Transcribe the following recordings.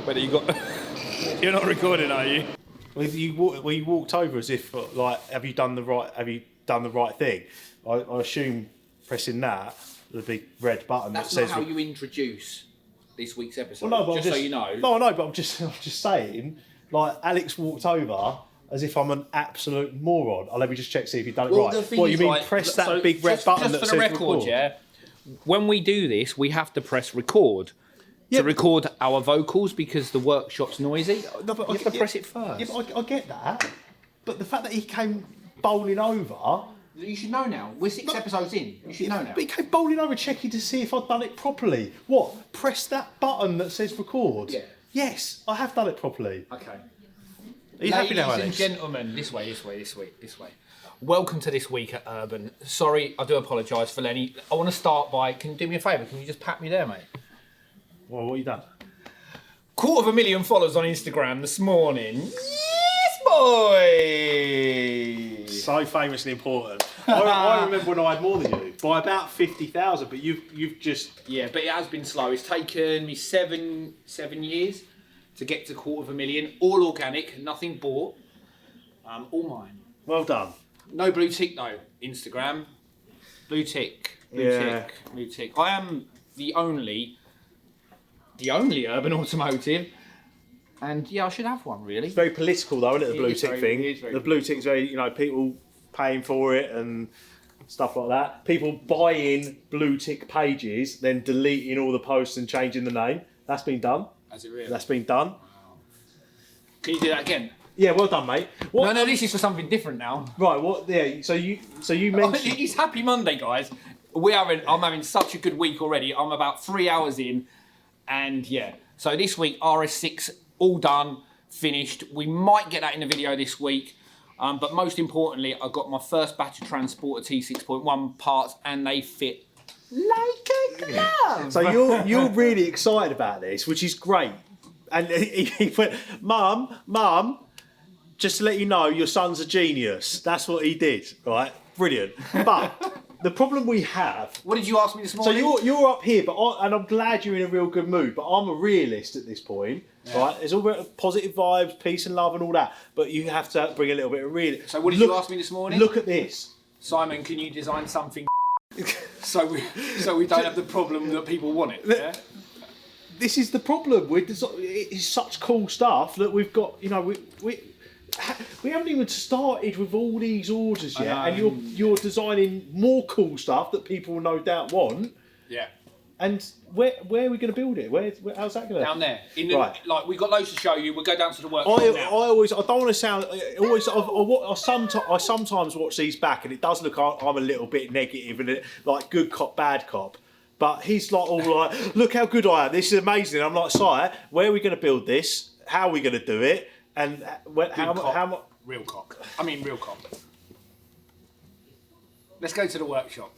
Whether you got... You're not recording, are you? Well, you walked over as if like, have you done the right thing? I assume pressing that, the big red button That's that says. That's not how you introduce this week's episode. Well, no, but just so you know. No, I know, but I'm just saying. Like Alex walked over as if I'm an absolute moron. Let me just check see if you've done it right. What you mean? Press that big red button that says record. Yeah. When we do this, we have to press record. To record our vocals because the workshop's noisy. No, but you have to press it first. Yeah, but I get that. But the fact that he came bowling over... You should know now. We're 6 episodes in. You should know now. But he came bowling over checking to see if I'd done it properly. What? Press that button that says record? Yeah. Yes, I have done it properly. Okay. Are you happy now, Alex? Ladies and gentlemen, this way. Welcome to this week at Urban. Sorry, I do apologise for Lenny. I want to start by... Can you do me a favour? Can you just pat me there, mate? Well, what have you done? 250,000 followers on Instagram this morning. Yes, boy! So famously important. I remember when I had more than you by about 50,000, but you've just but it has been slow. It's taken me seven years to get to 250,000. All organic, nothing bought. All mine. Well done. No blue tick though. Instagram, blue tick. I am the only urban automotive, and I should have one really. It's very political though, isn't it? The blue tick thing. The blue tick's very, people paying for it and stuff like that. People buying blue tick pages, then deleting all the posts and changing the name. That's been done. Has it really? That's been done. Wow. Can you do that again? Yeah, well done, mate. No, this is for something different now. Right. What? Yeah. So you mentioned. It's Happy Monday, guys. I'm having such a good week already. I'm about 3 hours in. And so this week, RS6, all done, finished. We might get that in the video this week. But most importantly, I got my first batch of Transporter T6.1 parts and they fit like a glove. So you're really excited about this, which is great. And he went, Mum, just to let you know, your son's a genius. That's what he did, right? Brilliant. But... The problem we have... What did you ask me this morning? So you're up here, and I'm glad you're in a real good mood, but I'm a realist at this point, right? There's all about positive vibes, peace and love and all that, but you have to bring a little bit of realism. So what did you ask me this morning? Look at this. Simon, can you design something so we don't have the problem that people want it, yeah? This is the problem. It's such cool stuff that we've got, we haven't even started with all these orders yet, and you're designing more cool stuff that people no doubt want. Yeah. And where are we going to build it? How's that going to? Down there. Like we've got loads to show you. We'll go down to the workshop now. I don't want to sound. I sometimes watch these back, and it does look I'm a little bit negative and like good cop, bad cop. But he's like all like, look how good I am. This is amazing. I'm like, Sire, where are we going to build this? How are we going to do it? And how much? Real cock. I mean, real cock. Let's go to the workshop.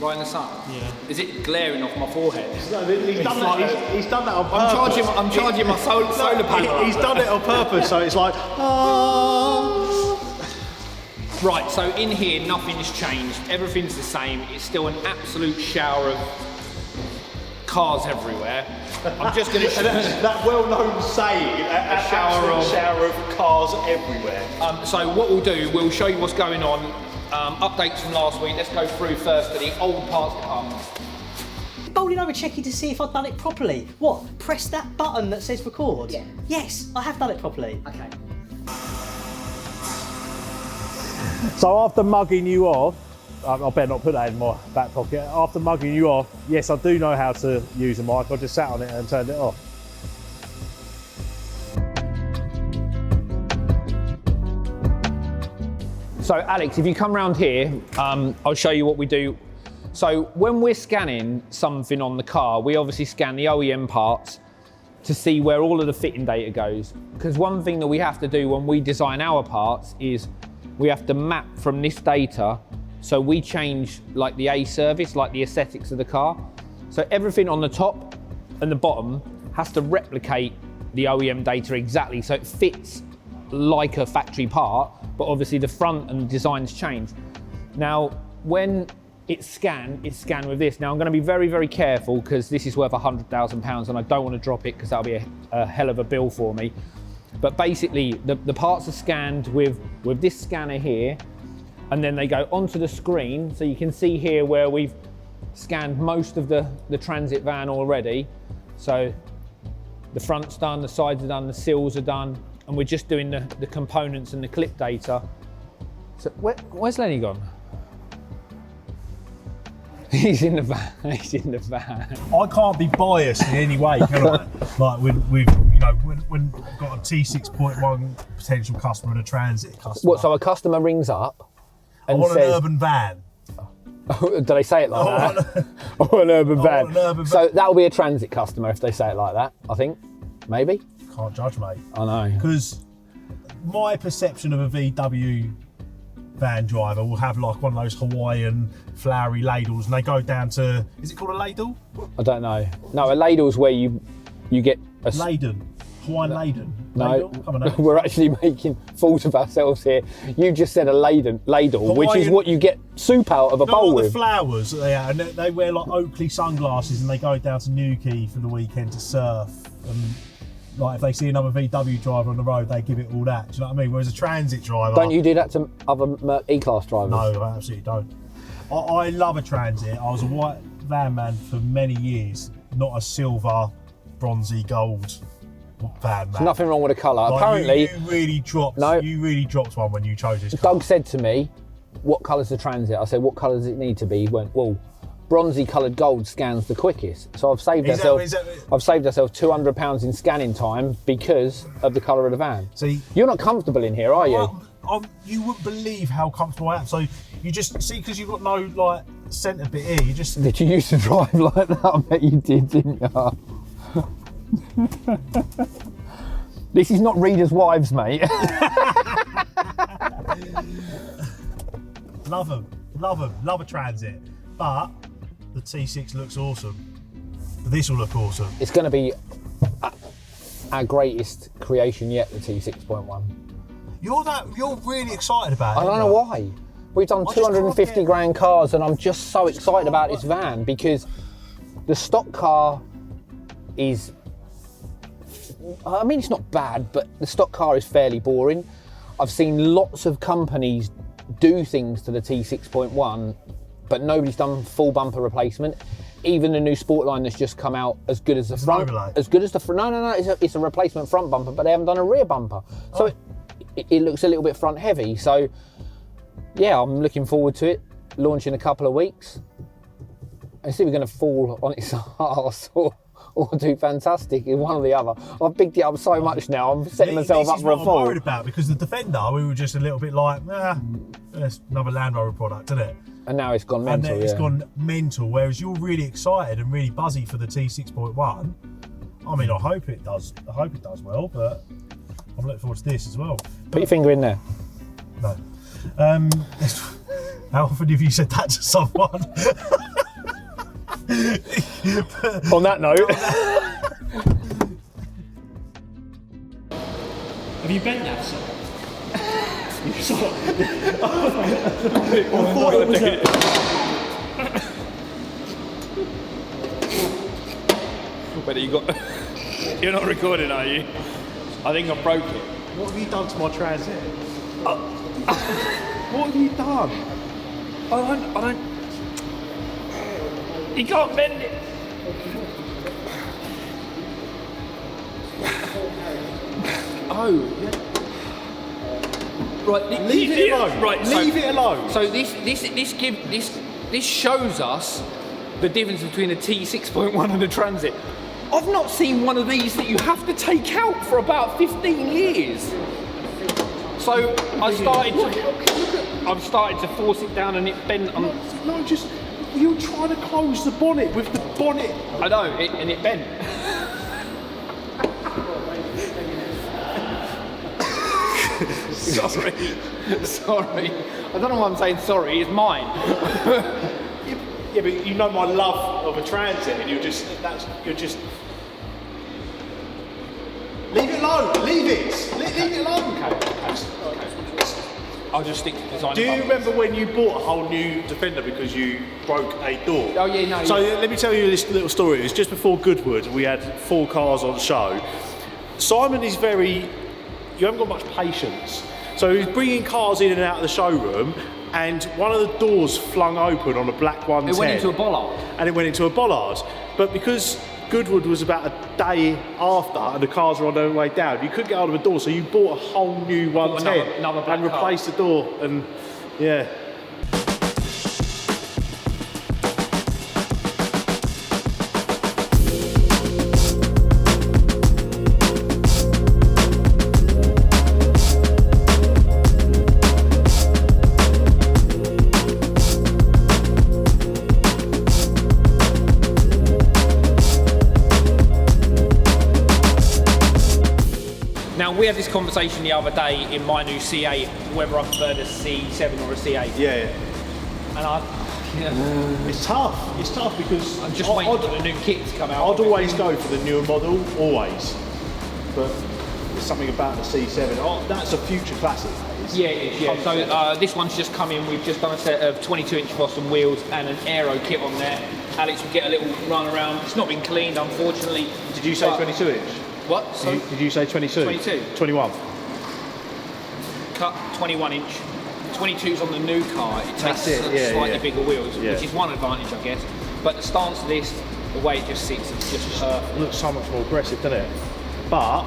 Right in the sun? Yeah. Is it glaring off my forehead? No, he's done that on purpose. I'm charging my solar panel. He's done it on purpose, so it's like, Right, so in here, nothing's changed. Everything's the same. It's still an absolute shower of cars everywhere. I'm just going to show that well-known saying, a shower of cars everywhere. So what we'll do, we'll show you what's going on. Updates from last week. Let's go through first to the old parts department. Bowling over checking to see if I've done it properly. What? Press that button that says record? Yeah. Yes, I have done it properly. Okay. So after mugging you off, I better not put that in my back pocket. After mugging you off, yes, I do know how to use a mic. I just sat on it and turned it off. So Alex, if you come around here, I'll show you what we do. So when we're scanning something on the car, we obviously scan the OEM parts to see where all of the fitting data goes. Because one thing that we have to do when we design our parts is we have to map from this data, so we change like the A service, like the aesthetics of the car. So everything on the top and the bottom has to replicate the OEM data exactly, so it fits like a factory part, but obviously the front and the designs change. Now, when it's scanned with this. Now I'm going to be very, very careful because this is worth £100,000 and I don't want to drop it because that'll be a hell of a bill for me. But basically, the parts are scanned with this scanner here, and then they go onto the screen. So you can see here where we've scanned most of the transit van already. So the front's done, the sides are done, the sills are done, and we're just doing the components and the clip data. So where's Lenny gone? He's in the van. He's in the van. I can't be biased in any way, can I? Like when I've got a T6.1 potential customer and a transit customer. What? So a customer rings up and I want says, an urban van. Do they say it like that? I want an urban van. Want an urban van. So that'll be a transit customer if they say it like that. I think, maybe. Can't judge, mate. I know. Because my perception of a VW van driver will have like one of those Hawaiian flowery ladles, and they go down to, is it called a ladle? I don't know. No, a ladle's where you get a Laden. Hawaiian laden. No, Ladle? Come on, we're actually making fools of ourselves here. You just said a ladle, which is what you get soup out of a bowl the with. flowers that they have, and they wear like Oakley sunglasses, and they go down to Newquay for the weekend to surf. And like if they see another VW driver on the road, they give it all that. Do you know what I mean? Whereas a transit driver, Don't you do that to other E-Class drivers? No, I absolutely don't. I love a transit. I was a white van man for many years, not a silver, bronzy, gold van man. There's nothing wrong with the colour. Like, Apparently, you really dropped. No. You really dropped one when you chose this colour. Doug said to me, "What colour's the transit?" I said, "What colour does it need to be?" He went, "Well, bronzy coloured gold scans the quickest." So I've saved ourselves £200 in scanning time because of the colour of the van. See, you're not comfortable in here, are you? You wouldn't believe how comfortable I am. So you just see, because you've got no like centre bit here. You just. Did you used to drive like that? I bet you did, didn't you? This is not readers' wives, mate. Love them, love a transit. But the T6 looks awesome. This will look awesome. It's going to be our greatest creation yet, the T6.1. You're really excited about it. I don't know why. We've done 250 grand cars, and I'm just so excited about this van because the stock car is, I mean, it's not bad, but the stock car is fairly boring. I've seen lots of companies do things to the T6.1, but nobody's done full bumper replacement. Even the new Sportline that's just come out, as good as the front, as good as the front. No, it's a replacement front bumper, but they haven't done a rear bumper, so it looks a little bit front heavy. So yeah, I'm looking forward to it. Launch in a couple of weeks. And see if we're going to fall on its arse or do fantastic in one or the other. I've bigged it up so much now, I'm setting myself up for a fall. This is what I'm worried about, because the Defender, we were just a little bit like, it's another Land Rover product, isn't it? And now it's gone mental. And it's gone mental, whereas you're really excited and really buzzy for the T6.1. I mean, I hope it does well, but I'm looking forward to this as well. Put your finger in there. No. How often have you said that to someone? On that note. Have you bent that, sir? You saw But you got. You're not recording, are you? I think I broke it. What have you done to my transit? What have you done? I don't. You can't bend it. Oh. Yeah. Right, leave it alone. Right, leave it alone. So this shows us the difference between a T6.1 and a Transit. I've not seen one of these that you have to take out for about 15 years. So I've started to force it down and it bent. No, just you're trying to close the bonnet with the bonnet. I know, and it bent. Sorry. I don't know why I'm saying sorry. It's mine. Yeah, but you know my love of a transit, and you're just No, leave it. Leave it alone. Okay. I'll just stick to design. Do you remember when you bought a whole new Defender because you broke a door? Oh yeah, no. So yeah. let me tell you this little story. It was just before Goodwood. We had 4 cars on show. Simon is you haven't got much patience. So he was bringing cars in and out of the showroom, and one of the doors flung open on a black 110. It went into a bollard. And it went into a bollard. But because Goodwood was about a day after and the cars were on their way down, you couldn't get out of a door, so you bought a whole new 110 another black and replaced the door. And yeah. Now, we had this conversation the other day in my new C8, whether I preferred a C7 or a C8. Yeah. And It's tough. It's tough because I'm just waiting for the new kit to come out. I'd always go for the newer model, always. But there's something about the C7. Oh, that's a future classic. Yeah, it is, yeah. So this one's just come in. We've just done a set of 22-inch Boston wheels and an aero kit on there. Alex will get a little run around. It's not been cleaned, unfortunately. Did you say 22-inch? What? So Did you say 22? 22. 21. Cut 21-inch. 22's on the new car. It takes Yeah, slightly bigger wheels, Yeah. which is one advantage, I guess. But the stance of this, the way it just sits, it's just perfect. It looks so much more aggressive, doesn't it? But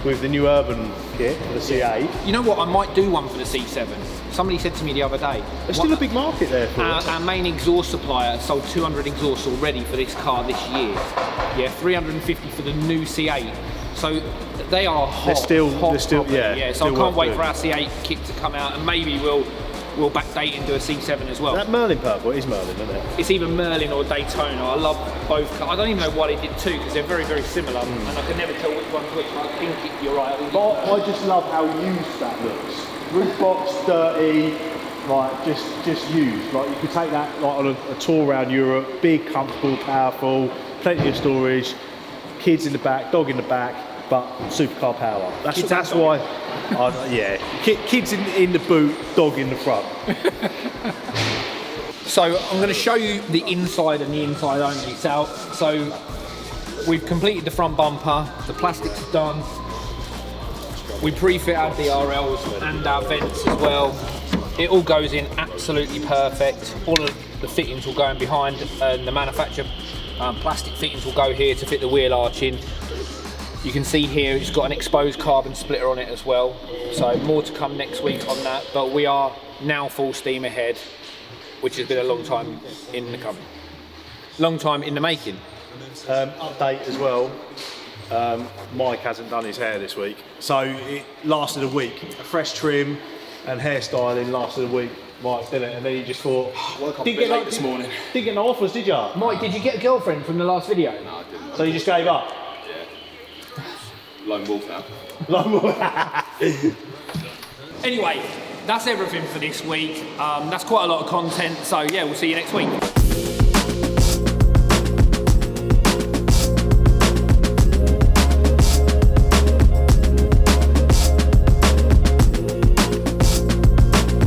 with the new urban kit for the C8, You know what? I might do one for the C7. Somebody said to me the other day. there's still a big market there for it. Our main exhaust supplier sold 200 exhausts already for this car this year. Yeah, 350 for the new C8. So they are hot. They're still, property, yeah. So I still can't worth wait doing. for our C8 kit to come out, and maybe we'll backdate and do a C7 as well. That Merlin purple is Merlin, isn't it? It's either Merlin or Daytona. I love both cars. I don't even know why they did two, because they're very, very similar, and I can never tell which one's which. But I think you're right. But I just love how used that looks. Roof box, dirty, like just used. Like you could take that like on a tour around Europe. Big, comfortable, powerful, plenty of storage. Kids in the back, dog in the back, but supercar power. That's why. Yeah, kids in the boot, dog in the front. So I'm going to show you the inside and the inside only. So we've completed the front bumper. The plastic's done. We pre-fit our DRLs and our vents as well. It all goes in absolutely perfect. All of the fittings will go in behind, and the manufacturer plastic fittings will go here to fit the wheel arch in. You can see here it's got an exposed carbon splitter on it as well. So more to come next week on that, but we are now full steam ahead, which has been a long time in the coming. Long time in the making. Update as well. Mike hasn't done his hair this week, so it lasted a week. A fresh trim and hairstyling lasted a week. Mike did it, and then he just thought. Woke up a bit late this morning. Didn't get no offers, did you? Mike, did you get a girlfriend from the last video? No, I didn't. So you just gave up. Lone wolf now. Anyway, that's everything for this week. That's quite a lot of content, so yeah, we'll see you next week.